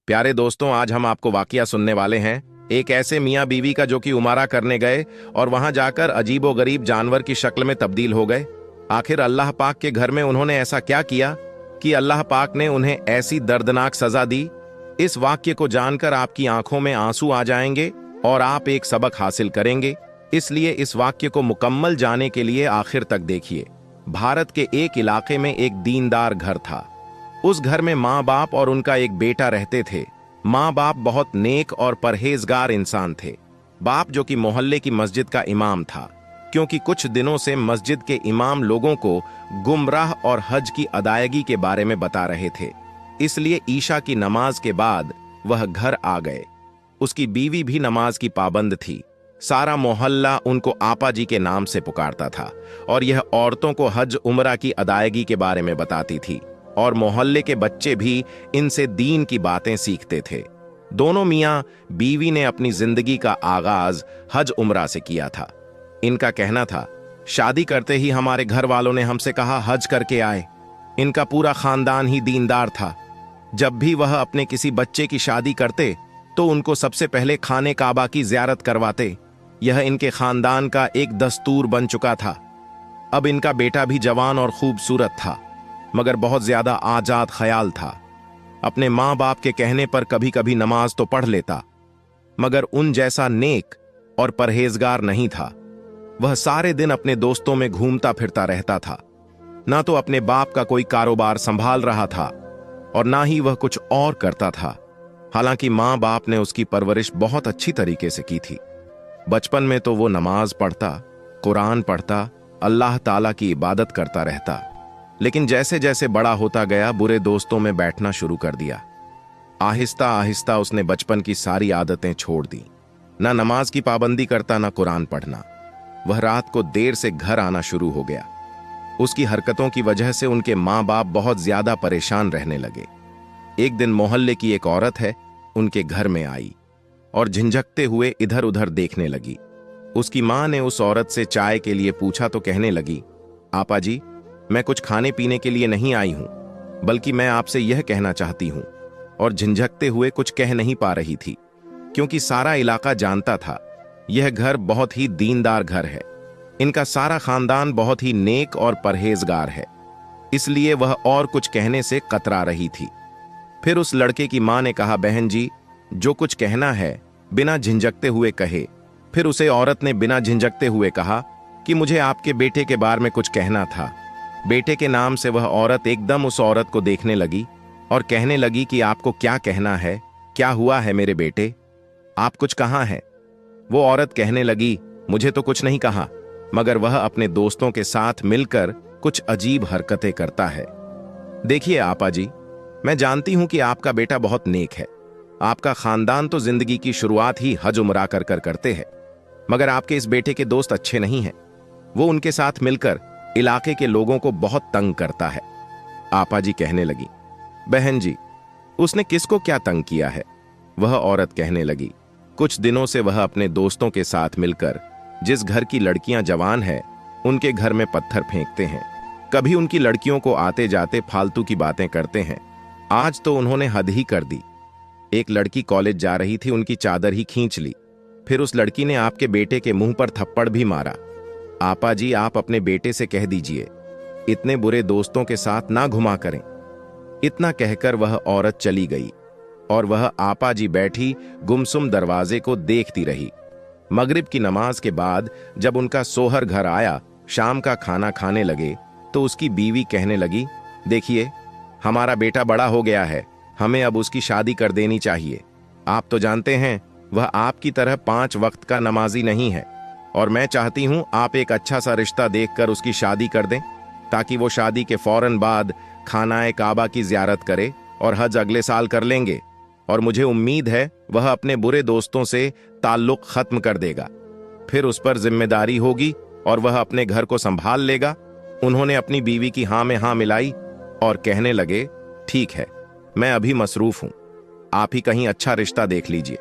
प्यारे दोस्तों, आज हम आपको वाकया सुनने वाले हैं एक ऐसे मियाँ बीवी का जो कि उमारा करने गए और वहां जाकर अजीबोगरीब जानवर की शक्ल में तब्दील हो गए। आखिर अल्लाह पाक के घर में उन्होंने ऐसा क्या किया कि अल्लाह पाक ने उन्हें ऐसी दर्दनाक सजा दी। इस वाक्य को जानकर आपकी आंखों में आंसू आ जाएंगे और आप एक सबक हासिल करेंगे। इसलिए इस वाक्य को मुकम्मल जाने के लिए आखिर तक देखिए। भारत के एक इलाके में एक दीनदार घर था। उस घर में माँ बाप और उनका एक बेटा रहते थे। माँ बाप बहुत नेक और परहेजगार इंसान थे। बाप जो कि मोहल्ले की मस्जिद का इमाम था, क्योंकि कुछ दिनों से मस्जिद के इमाम लोगों को गुमराह और हज की अदायगी के बारे में बता रहे थे, इसलिए ईशा की नमाज के बाद वह घर आ गए। उसकी बीवी भी नमाज की पाबंद थी। सारा मोहल्ला उनको आपा जी के नाम से पुकारता था और यह औरतों को हज उम्रा की अदायगी के बारे में बताती थी और मोहल्ले के बच्चे भी इनसे दीन की बातें सीखते थे। दोनों मियाँ बीवी ने अपनी जिंदगी का आगाज हज उम्रा से किया था। इनका कहना था, शादी करते ही हमारे घर वालों ने हमसे कहा हज करके आए। इनका पूरा खानदान ही दीनदार था। जब भी वह अपने किसी बच्चे की शादी करते तो उनको सबसे पहले खाने काबा की ज़ियारत करवाते। यह इनके खानदान का एक दस्तूर बन चुका था। अब इनका बेटा भी जवान और खूबसूरत था, मगर बहुत ज्यादा आजाद ख्याल था। अपने माँ बाप के कहने पर कभी कभी नमाज तो पढ़ लेता, मगर उन जैसा नेक और परहेजगार नहीं था। वह सारे दिन अपने दोस्तों में घूमता फिरता रहता था। ना तो अपने बाप का कोई कारोबार संभाल रहा था और ना ही वह कुछ और करता था। हालांकि माँ बाप ने उसकी परवरिश बहुत अच्छी तरीके से की थी। बचपन में तो वो नमाज पढ़ता, कुरान पढ़ता, अल्लाह ताला की इबादत करता रहता, लेकिन जैसे जैसे बड़ा होता गया बुरे दोस्तों में बैठना शुरू कर दिया। आहिस्ता आहिस्ता उसने बचपन की सारी आदतें छोड़ दी। ना नमाज की पाबंदी करता, ना कुरान पढ़ना। वह रात को देर से घर आना शुरू हो गया। उसकी हरकतों की वजह से उनके माँ बाप बहुत ज्यादा परेशान रहने लगे। एक दिन मोहल्ले की एक औरत है उनके घर में आई और झिंझकते हुए इधर उधर देखने लगी। उसकी माँ ने उस औरत से चाय के लिए पूछा तो कहने लगी, आपा जी, मैं कुछ खाने पीने के लिए नहीं आई हूं, बल्कि मैं आपसे यह कहना चाहती हूं। और झिंझकते हुए कुछ कह नहीं पा रही थी, क्योंकि सारा इलाका जानता था यह घर बहुत ही दीनदार घर है। इनका सारा खानदान बहुत ही नेक और परहेजगार है, इसलिए वह और कुछ कहने से कतरा रही थी। फिर उस लड़के की मां ने कहा, बहन जी, जो कुछ कहना है बिना झिंझकते हुए कहे। फिर उसे औरत ने बिना झिंझकते हुए कहा कि मुझे आपके बेटे के बारे में कुछ कहना था। बेटे के नाम से वह औरत एकदम उस औरत को देखने लगी और कहने लगी कि आपको क्या कहना है, क्या हुआ है मेरे बेटे, आप कुछ कहाँ हैं? वो औरत कहने लगी, मुझे तो कुछ नहीं कहा, मगर वह अपने दोस्तों के साथ मिलकर कुछ अजीब हरकतें करता है। देखिए आपा जी, मैं जानती हूं कि आपका बेटा बहुत नेक है। आपका खानदान तो जिंदगी की शुरुआत ही हज उमरा कर करते हैं, मगर आपके इस बेटे के दोस्त अच्छे नहीं हैं। वो उनके साथ मिलकर इलाके के लोगों को बहुत तंग करता है। आपा जी कहने लगी, बहन जी, उसने किसको क्या तंग किया है? वह औरत कहने लगी, कुछ दिनों से वह अपने दोस्तों के साथ मिलकर जिस घर की लड़कियां जवान है उनके घर में पत्थर फेंकते हैं। कभी उनकी लड़कियों को आते जाते फालतू की बातें करते हैं। आज तो उन्होंने हद ही कर दी। एक लड़की कॉलेज जा रही थी, उनकी चादर ही खींच ली। फिर उस लड़की ने आपके बेटे के मुंह पर थप्पड़ भी मारा। आपा जी, आप अपने बेटे से कह दीजिए इतने बुरे दोस्तों के साथ ना घुमा करें। इतना कहकर वह औरत चली गई और वह आपा जी बैठी गुमसुम दरवाजे को देखती रही। मगरिब की नमाज के बाद जब उनका सोहर घर आया, शाम का खाना खाने लगे, तो उसकी बीवी कहने लगी, देखिए, हमारा बेटा बड़ा हो गया है, हमें अब उसकी शादी कर देनी चाहिए। आप तो जानते हैं वह आपकी तरह 5 वक्त का नमाजी नहीं है, और मैं चाहती हूं आप एक अच्छा सा रिश्ता देखकर उसकी शादी कर दें, ताकि वो शादी के फौरन बाद खानाए काबा की ज़ियारत करे और हज अगले साल कर लेंगे। और मुझे उम्मीद है वह अपने बुरे दोस्तों से ताल्लुक खत्म कर देगा। फिर उस पर जिम्मेदारी होगी और वह अपने घर को संभाल लेगा। उन्होंने अपनी बीवी की हाँ में हाँ मिलाई और कहने लगे, ठीक है, मैं अभी मसरूफ हूं, आप ही कहीं अच्छा रिश्ता देख लीजिए।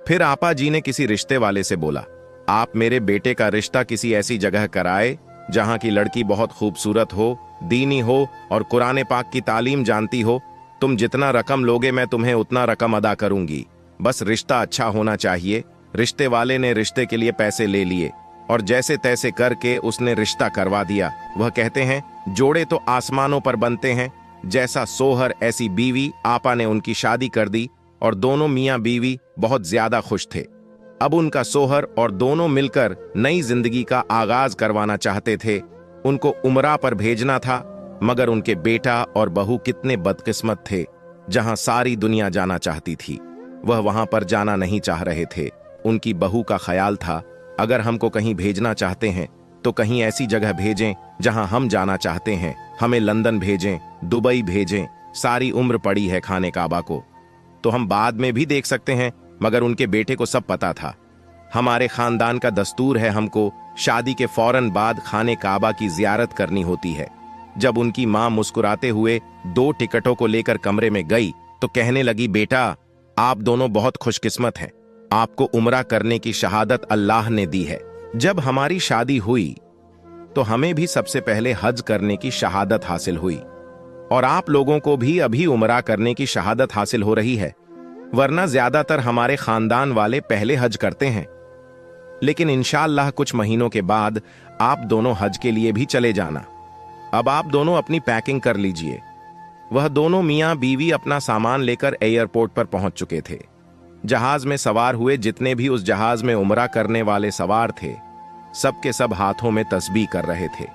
फिर आपा जी ने किसी रिश्ते वाले से बोला, आप मेरे बेटे का रिश्ता किसी ऐसी जगह कराए जहां की लड़की बहुत खूबसूरत हो, दीनी हो और कुरान पाक की तालीम जानती हो, तुम जितना रकम लोगे मैं तुम्हें उतना रकम अदा करूंगी, बस रिश्ता अच्छा होना चाहिए। रिश्ते वाले ने रिश्ते के लिए पैसे ले लिए और जैसे तैसे करके उसने रिश्ता करवा दिया। वह कहते हैं जोड़े तो आसमानों पर बनते हैं, जैसा सोहर ऐसी बीवी। आपा ने उनकी शादी कर दी और दोनों मियाँ बीवी बहुत ज्यादा खुश थे। अब उनका सोहर और दोनों मिलकर नई जिंदगी का आगाज करवाना चाहते थे। उनको उमरा पर भेजना था, मगर उनके बेटा और बहू कितने बदकिस्मत थे। जहां सारी दुनिया जाना चाहती थी वह वहां पर जाना नहीं चाह रहे थे। उनकी बहू का ख्याल था अगर हमको कहीं भेजना चाहते हैं तो कहीं ऐसी जगह भेजें जहां हम जाना चाहते हैं। हमें लंदन भेजें, दुबई भेजें, सारी उम्र पड़ी है खाने काबा को, तो हम बाद में भी देख सकते हैं। मगर उनके बेटे को सब पता था। हमारे खानदान का दस्तूर है, हमको शादी के फौरन बाद खाने काबा की जियारत करनी होती है। जब उनकी मां मुस्कुराते हुए 2 टिकटों को लेकर कमरे में गई तो कहने लगी, बेटा आप दोनों बहुत खुशकिस्मत हैं, आपको उम्रा करने की शहादत अल्लाह ने दी है। जब हमारी शादी हुई तो हमें भी सबसे पहले हज करने की शहादत हासिल हुई और आप लोगों को भी अभी उम्रा करने की शहादत हासिल हो रही है, वरना ज्यादातर हमारे खानदान वाले पहले हज करते हैं। लेकिन इंशाअल्लाह कुछ महीनों के बाद आप दोनों हज के लिए भी चले जाना। अब आप दोनों अपनी पैकिंग कर लीजिए। वह दोनों मियाँ बीवी अपना सामान लेकर एयरपोर्ट पर पहुंच चुके थे। जहाज में सवार हुए जितने भी उस जहाज में उम्रा करने वाले सवार थे, सबके सब हाथों में तस्बीह कर रहे थे।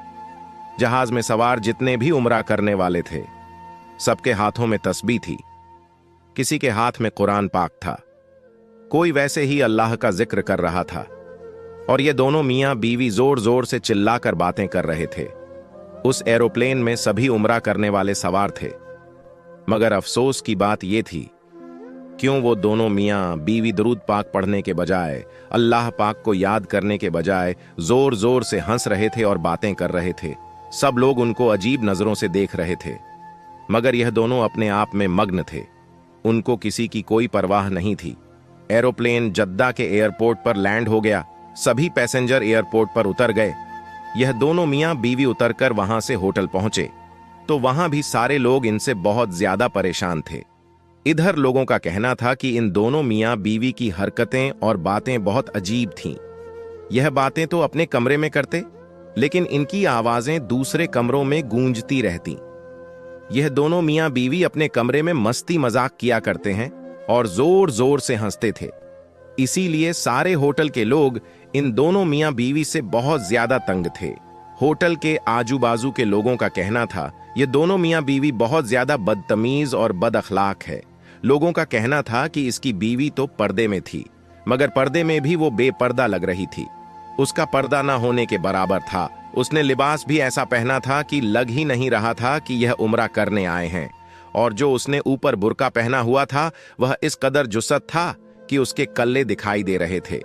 जहाज में सवार जितने भी उम्रा करने वाले थे, सबके हाथों में तस्बीह थी। किसी के हाथ में कुरान पाक था, कोई वैसे ही अल्लाह का जिक्र कर रहा था। और ये दोनों मियाँ बीवी जोर जोर से चिल्लाकर बातें कर रहे थे। उस एरोप्लेन में सभी उम्रा करने वाले सवार थे, मगर अफसोस की बात यह थी क्यों वो दोनों मियाँ बीवी दरूद पाक पढ़ने के बजाय, अल्लाह पाक को याद करने के बजाय जोर जोर से हंस रहे थे और बातें कर रहे थे। सब लोग उनको अजीब नजरों से देख रहे थे, मगर यह दोनों अपने आप में मग्न थे। उनको किसी की कोई परवाह नहीं थी। एरोप्लेन जद्दा के एयरपोर्ट पर लैंड हो गया। सभी पैसेंजर एयरपोर्ट पर उतर गए। यह दोनों मियाँ बीवी उतरकर वहां से होटल पहुंचे तो वहां भी सारे लोग इनसे बहुत ज्यादा परेशान थे। इधर लोगों का कहना था कि इन दोनों मियाँ बीवी की हरकतें और बातें बहुत अजीब थीं। यह बातें तो अपने कमरे में करते, लेकिन इनकी आवाजें दूसरे कमरों में गूंजती रहती। यह दोनों मियाँ बीवी अपने कमरे में मस्ती मजाक किया करते हैं और जोर जोर से हंसते थे। इसीलिए सारे होटल के लोग इन दोनों मियाँ बीवी से बहुत ज्यादा तंग थे। होटल के आजू बाजू के लोगों का कहना था ये दोनों मियाँ बीवी बहुत ज्यादा बदतमीज और बद अखलाक है। लोगों का कहना था कि इसकी बीवी तो पर्दे में थी, मगर पर्दे में भी वो बेपर्दा लग रही थी। उसका पर्दा ना होने के बराबर था। उसने लिबास भी ऐसा पहना था कि लग ही नहीं रहा था कि यह उम्रा करने आए हैं। और जो उसने ऊपर बुर्का पहना हुआ था वह इस कदर जुस्सत था कि उसके कल्ले दिखाई दे रहे थे।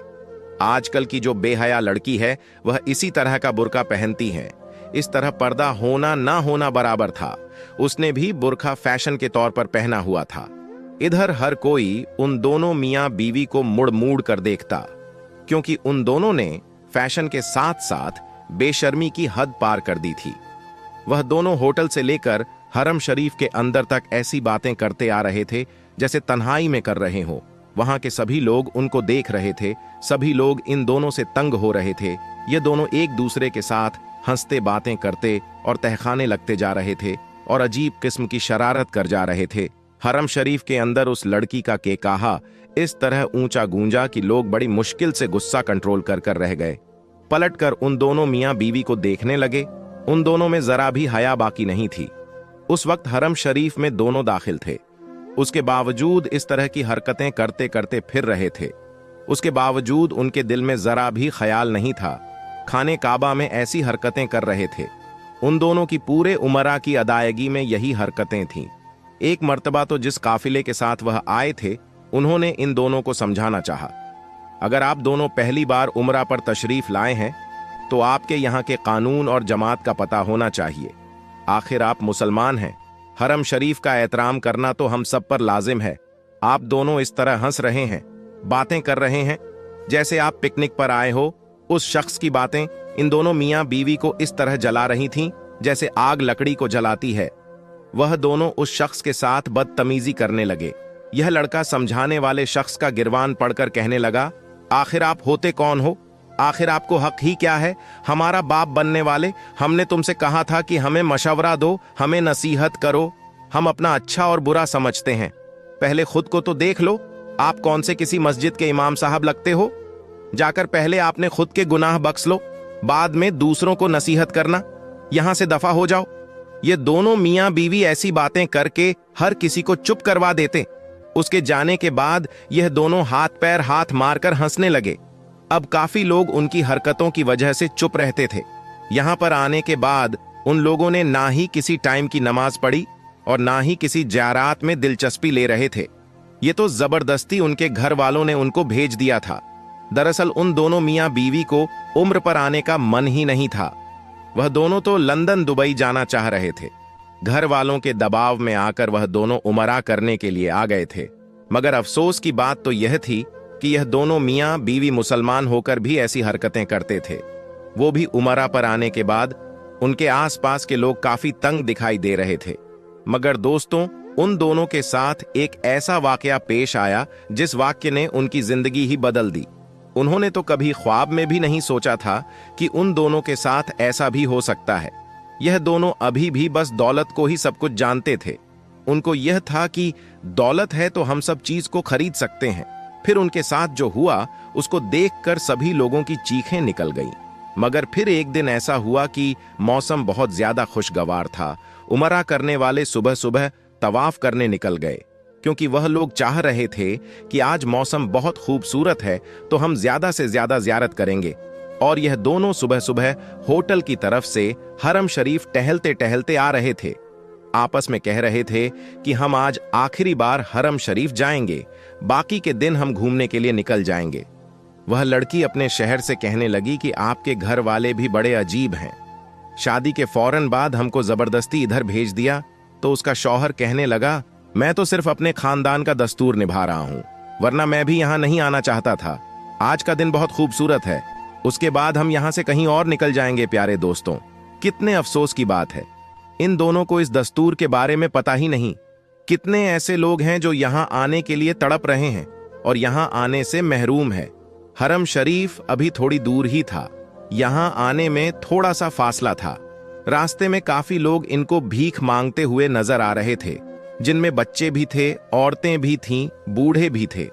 आजकल की जो बेहया लड़की है वह इसी तरह का बुर्का पहनती है। इस तरह पर्दा होना ना होना बराबर था। उसने भी बुर्का फैशन के तौर पर पहना हुआ था। इधर हर कोई उन दोनों मियाँ बीवी को मुड़ मुड़ कर देखता, क्योंकि उन दोनों ने फैशन के साथ साथ बेशर्मी की हद पार कर दी थी। वह दोनों होटल से लेकर हरम शरीफ के अंदर तक ऐसी बातें करते आ रहे थे जैसे तन्हाई में कर रहे हो। वहां के सभी लोग उनको देख रहे थे। सभी लोग इन दोनों से तंग हो रहे थे। ये दोनों एक दूसरे के साथ हंसते बातें करते और तहखाने लगते जा रहे थे और अजीब किस्म की शरारत कर जा रहे थे। हरम शरीफ के अंदर उस लड़की का केकाहा इस तरह ऊंचा गूंजा कि लोग बड़ी मुश्किल से गुस्सा कंट्रोल कर कर रह गए। पलटकर उन दोनों मियाँ बीवी को देखने लगे। उन दोनों में जरा भी हया बाकी नहीं थी। उस वक्त हरम शरीफ में दोनों दाखिल थे। उसके बावजूद इस तरह की हरकतें करते करते फिर रहे थे। उसके बावजूद उनके दिल में जरा भी ख्याल नहीं था। खाने काबा में ऐसी हरकतें कर रहे थे। उन दोनों की पूरे उमरा की अदायगी में यही हरकतें थीं। एक मर्तबा तो जिस काफिले के साथ वह आए थे उन्होंने इन दोनों को समझाना चाहा, अगर आप दोनों पहली बार उमरा पर तशरीफ लाए हैं तो आपके यहाँ के कानून और जमात का पता होना चाहिए। आखिर आप मुसलमान हैं। हरम शरीफ का एहतराम करना तो हम सब पर लाजिम है। आप दोनों इस तरह हंस रहे हैं, बातें कर रहे हैं जैसे आप पिकनिक पर आए हो। उस शख्स की बातें इन दोनों मियाँ बीवी को इस तरह जला रही थीं जैसे आग लकड़ी को जलाती है। वह दोनों उस शख्स के साथ बदतमीजी करने लगे। यह लड़का समझाने वाले शख्स का गिरवान पढ़कर कहने लगा, आखिर आप होते कौन हो? आखिर आपको हक ही क्या है? हमारा बाप बनने वाले, हमने तुमसे कहा था कि हमें मशवरा दो, हमें नसीहत करो। हम अपना अच्छा और बुरा समझते हैं। पहले खुद को तो देख लो, आप कौन से किसी मस्जिद के इमाम साहब लगते हो? जाकर पहले आपने खुद के गुनाह बख्श लो, बाद में दूसरों को नसीहत करना। यहां से दफा हो जाओ। ये दोनों मियां बीवी ऐसी बातें करके हर किसी को चुप करवा देते। उसके जाने के बाद यह दोनों हाथ पैर हाथ मारकर हंसने लगे। अब काफी लोग उनकी हरकतों की वजह से चुप रहते थे। यहां पर आने के बाद उन लोगों ने ना ही किसी टाइम की नमाज पढ़ी और ना ही किसी ज़ियारत में दिलचस्पी ले रहे थे। ये तो जबरदस्ती उनके घर वालों ने उनको भेज दिया था। दरअसल उन दोनों मियां बीवी को उम्र पर आने का मन ही नहीं था। वह दोनों तो लंदन दुबई जाना चाह रहे थे। घर वालों के दबाव में आकर वह दोनों उमरा करने के लिए आ गए थे। मगर अफसोस की बात तो यह थी कि यह दोनों मियां बीवी मुसलमान होकर भी ऐसी हरकतें करते थे। वो भी उमरा पर आने के बाद उनके आसपास के लोग काफी तंग दिखाई दे रहे थे। मगर दोस्तों, उन दोनों के साथ एक ऐसा वाकया पेश आया जिस वाक्य ने उनकी जिंदगी ही बदल दी। उन्होंने तो कभी ख्वाब में भी नहीं सोचा था कि उन दोनों के साथ ऐसा भी हो सकता है। यह दोनों अभी भी बस दौलत को ही सब कुछ जानते थे। उनको यह था कि दौलत है तो हम सब चीज को खरीद सकते हैं। फिर उनके साथ जो हुआ उसको देखकर सभी लोगों की चीखें निकल गईं। मगर फिर एक दिन ऐसा हुआ कि मौसम बहुत ज्यादा खुशगवार था। उमरा करने वाले सुबह सुबह तवाफ करने निकल गए, क्योंकि वह लोग चाह रहे थे कि आज मौसम बहुत खूबसूरत है तो हम ज्यादा से ज्यादा ज़ियारत करेंगे। और यह दोनों सुबह सुबह होटल की तरफ से हरम शरीफ टहलते टहलते आ रहे थे। आपस में कह रहे थे कि हम आज आखिरी बार हरम शरीफ जाएंगे, बाकी के दिन हम घूमने के लिए निकल जाएंगे। वह लड़की अपने शहर से कहने लगी कि आपके घर वाले भी बड़े अजीब हैं। शादी के फौरन बाद हमको जबरदस्ती इधर भेज दिया। तो उसका शौहर कहने लगा, मैं तो सिर्फ अपने खानदान का दस्तूर निभा रहा हूं, वरना मैं भी यहां नहीं आना चाहता था। आज का दिन बहुत खूबसूरत है, उसके बाद हम यहां से कहीं और निकल जाएंगे। प्यारे दोस्तों, कितने अफसोस की बात है, इन दोनों को इस दस्तूर के बारे में पता ही नहीं। कितने ऐसे लोग हैं जो यहां आने के लिए तड़प रहे हैं और यहां आने से महरूम है। हरम शरीफ अभी थोड़ी दूर ही था, यहां आने में थोड़ा सा फासला था। रास्ते में काफी लोग इनको भीख मांगते हुए नजर आ रहे थे, जिनमें बच्चे भी थे, औरतें भी थीं, बूढ़े भी थे।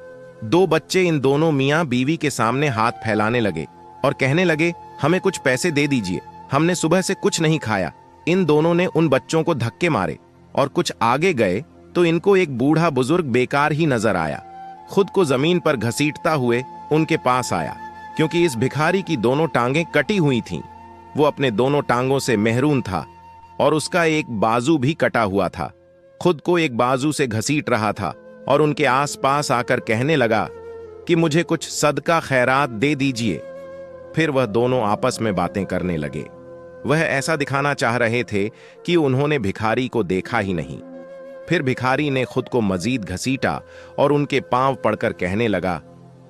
दो बच्चे इन दोनों मियां बीवी के सामने हाथ फैलाने लगे और कहने लगे, हमें कुछ पैसे दे दीजिए, हमने सुबह से कुछ नहीं खाया। इन दोनों ने उन बच्चों को धक्के मारे और कुछ आगे गए तो इनको एक बूढ़ा बुजुर्ग बेकार ही नजर आया। खुद को जमीन पर घसीटता हुए उनके पास आया, क्योंकि इस भिखारी की दोनों टांगें कटी हुई थीं। वो अपने दोनों टांगों से महरूम था और उसका एक बाजू भी कटा हुआ था। खुद को एक बाजू से घसीट रहा था और उनके आसपास आकर कहने लगा कि मुझे कुछ सदका खैरात दे दीजिए। फिर वह दोनों आपस में बातें करने लगे। वह ऐसा दिखाना चाह रहे थे कि उन्होंने भिखारी को देखा ही नहीं। फिर भिखारी ने खुद को मजीद घसीटा और उनके पांव पड़कर कहने लगा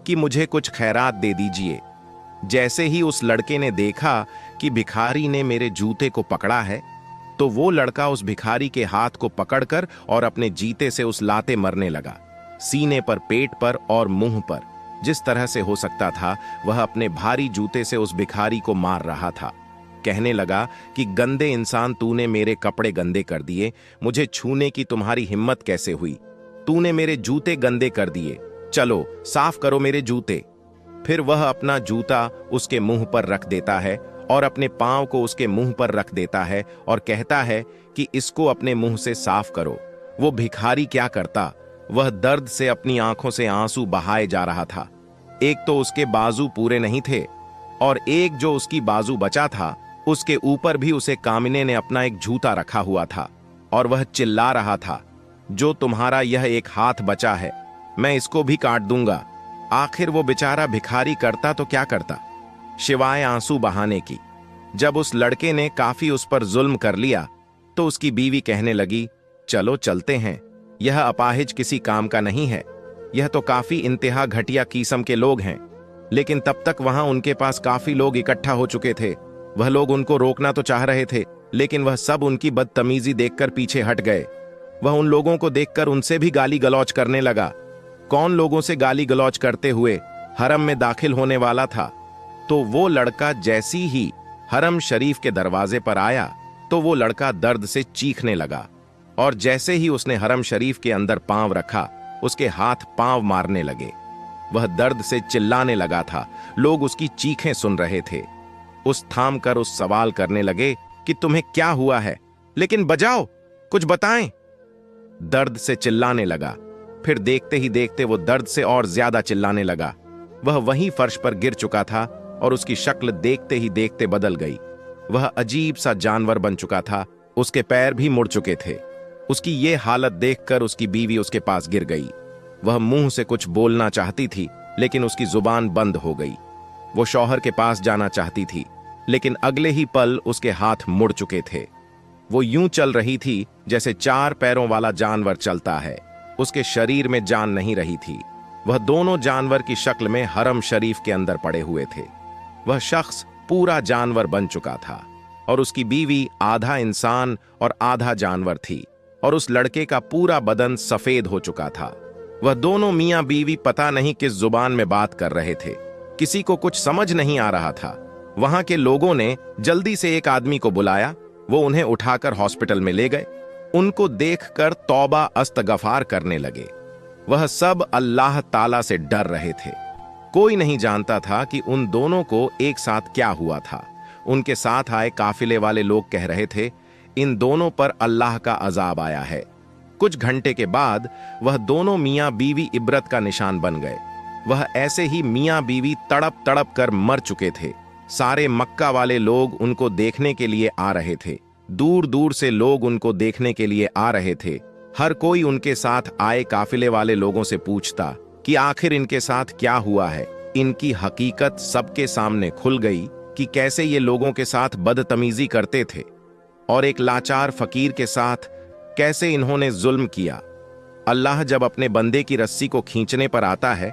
कि मुझे कुछ खैरात दे दीजिए। जैसे ही उस लड़के ने देखा कि भिखारी ने मेरे जूते को पकड़ा है, तो वो लड़का उस भिखारी के हाथ को पकड़कर और अपने जीते से उस लाते मरने लगा। सीने पर, पेट पर और मुंह पर, जिस तरह से हो सकता था वह अपने भारी जूते से उस भिखारी को मार रहा था। कहने लगा कि गंदे इंसान, तूने मेरे कपड़े गंदे कर दिए, मुझे छूने की तुम्हारी हिम्मत कैसे हुई? तूने मेरे जूते गंदे कर दिए, चलो साफ करो मेरे जूते। फिर वह अपना जूता उसके मुंह पर रख देता है और अपने पांव को उसके मुंह पर रख देता है और कहता है कि इसको अपने मुंह से साफ करो। वो भिखारी क्या करता, वह दर्द से अपनी आंखों से आंसू बहाए जा रहा था। एक तो उसके बाजू पूरे नहीं थे और एक जो उसकी बाजू बचा था उसके ऊपर भी उसे कामिने ने अपना एक जूता रखा हुआ था और वह चिल्ला रहा था, जो तुम्हारा यह एक हाथ बचा है मैं इसको भी काट दूंगा। आखिर वो बेचारा भिखारी करता तो क्या करता, सिवाय आंसू बहाने की। जब उस लड़के ने काफी उस पर जुल्म कर लिया तो उसकी बीवी कहने लगी, चलो चलते हैं, यह अपाहिज किसी काम का नहीं है, यह तो काफी इंतहा घटिया किस्म के लोग हैं। लेकिन तब तक वहां उनके पास काफी लोग इकट्ठा हो चुके थे। वह लोग उनको रोकना तो चाह रहे थे, लेकिन वह सब उनकी बदतमीजी देखकर पीछे हट गए। वह उन लोगों को देखकर उनसे भी गाली गलौज करने लगा। कौन लोगों से गाली गलौज करते हुए हरम में दाखिल होने वाला था, तो वो लड़का जैसी ही हरम शरीफ के दरवाजे पर आया तो वो लड़का दर्द से चीखने लगा, और जैसे ही उसने हरम शरीफ के अंदर पांव रखा उसके हाथ पांव मारने लगे। वह दर्द से चिल्लाने लगा था। लोग उसकी चीखें सुन रहे थे। उस थाम कर उस सवाल करने लगे कि तुम्हें क्या हुआ है, लेकिन बजाओ, कुछ बताएं। दर्द से चिल्लाने लगा। फिर देखते ही देखते वो दर्द से और ज्यादा चिल्लाने लगा। वह वहीं फर्श पर गिर चुका था और उसकी शक्ल देखते ही देखते बदल गई। वह अजीब सा जानवर बन चुका था। उसके पैर भी मुड़ चुके थे। उसकी ये हालत देखकर उसकी बीवी उसके पास गिर गई। वह मुंह से कुछ बोलना चाहती थी, लेकिन उसकी जुबान बंद हो गई। वो शौहर के पास जाना चाहती थी, लेकिन अगले ही पल उसके हाथ मुड़ चुके थे। वो यूं चल रही थी जैसे 4 पैरों वाला जानवर चलता है। उसके शरीर में जान नहीं रही थी। वह दोनों जानवर की शक्ल में हरम शरीफ के अंदर पड़े हुए थे। वह शख्स पूरा जानवर बन चुका था और उसकी बीवी आधा इंसान और आधा जानवर थी, और उस लड़के का पूरा बदन सफेद हो चुका था। वह दोनों मियां बीवी पता नहीं किस जुबान में बात कर रहे थे। किसी को कुछ समझ नहीं आ रहा था। वहां के लोगों ने जल्दी से एक आदमी को बुलाया। वो उन्हें उठाकर हॉस्पिटल में ले गए। उनको देखकर तौबा अस्तगफार करने लगे। वह सब अल्लाह ताला से डर रहे थे। कोई नहीं जानता था कि उन दोनों को एक साथ क्या हुआ था। उनके साथ आए काफिले वाले लोग कह रहे थे, इन दोनों पर अल्लाह का अजाब आया है। कुछ घंटे के बाद वह दोनों मियां बीवी इबरत का निशान बन गए। वह ऐसे ही मियां बीवी तड़प तड़प कर मर चुके थे। सारे मक्का वाले लोग उनको देखने के लिए आ रहे थे। दूर दूर से लोग उनको देखने के लिए आ रहे थे। हर कोई उनके साथ आए काफिले वाले लोगों से पूछता कि आखिर इनके साथ क्या हुआ है। इनकी हकीकत सबके सामने खुल गई कि कैसे ये लोगों के साथ बदतमीजी करते थे और एक लाचार फकीर के साथ कैसे इन्होंने जुल्म किया। अल्लाह जब अपने बंदे की रस्सी को खींचने पर आता है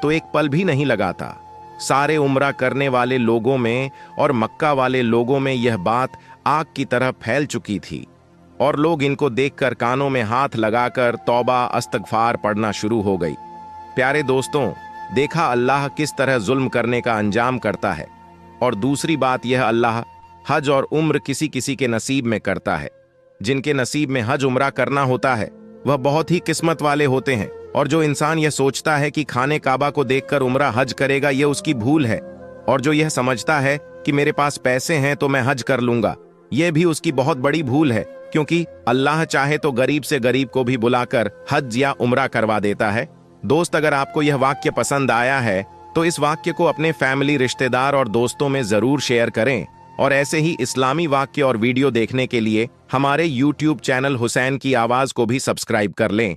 तो एक पल भी नहीं लगाता। सारे उम्रा करने वाले लोगों में और मक्का वाले लोगों में यह बात आग की तरह फैल चुकी थी, और लोग इनको देखकर कानों में हाथ लगाकर तौबा अस्तगफार पढ़ना शुरू हो गई। प्यारे दोस्तों, देखा अल्लाह किस तरह जुल्म करने का अंजाम करता है। और दूसरी बात यह, अल्लाह हज और उम्र किसी किसी के नसीब में करता है। जिनके नसीब में हज उम्रा करना होता है वह बहुत ही किस्मत वाले होते हैं। और जो इंसान यह सोचता है कि खाने काबा को देखकर उम्रा हज करेगा, यह उसकी भूल है। और जो यह समझता है कि मेरे पास पैसे हैं तो मैं हज कर लूंगा, यह भी उसकी बहुत बड़ी भूल है, क्योंकि अल्लाह चाहे तो गरीब से गरीब को भी बुलाकर हज या उम्रा करवा देता है। दोस्त, अगर आपको यह वाक्य पसंद आया है तो इस वाक्य को अपने फैमिली, रिश्तेदार और दोस्तों में जरूर शेयर करें। और ऐसे ही इस्लामी वाक्य और वीडियो देखने के लिए हमारे YouTube चैनल हुसैन की आवाज को भी सब्सक्राइब कर लें।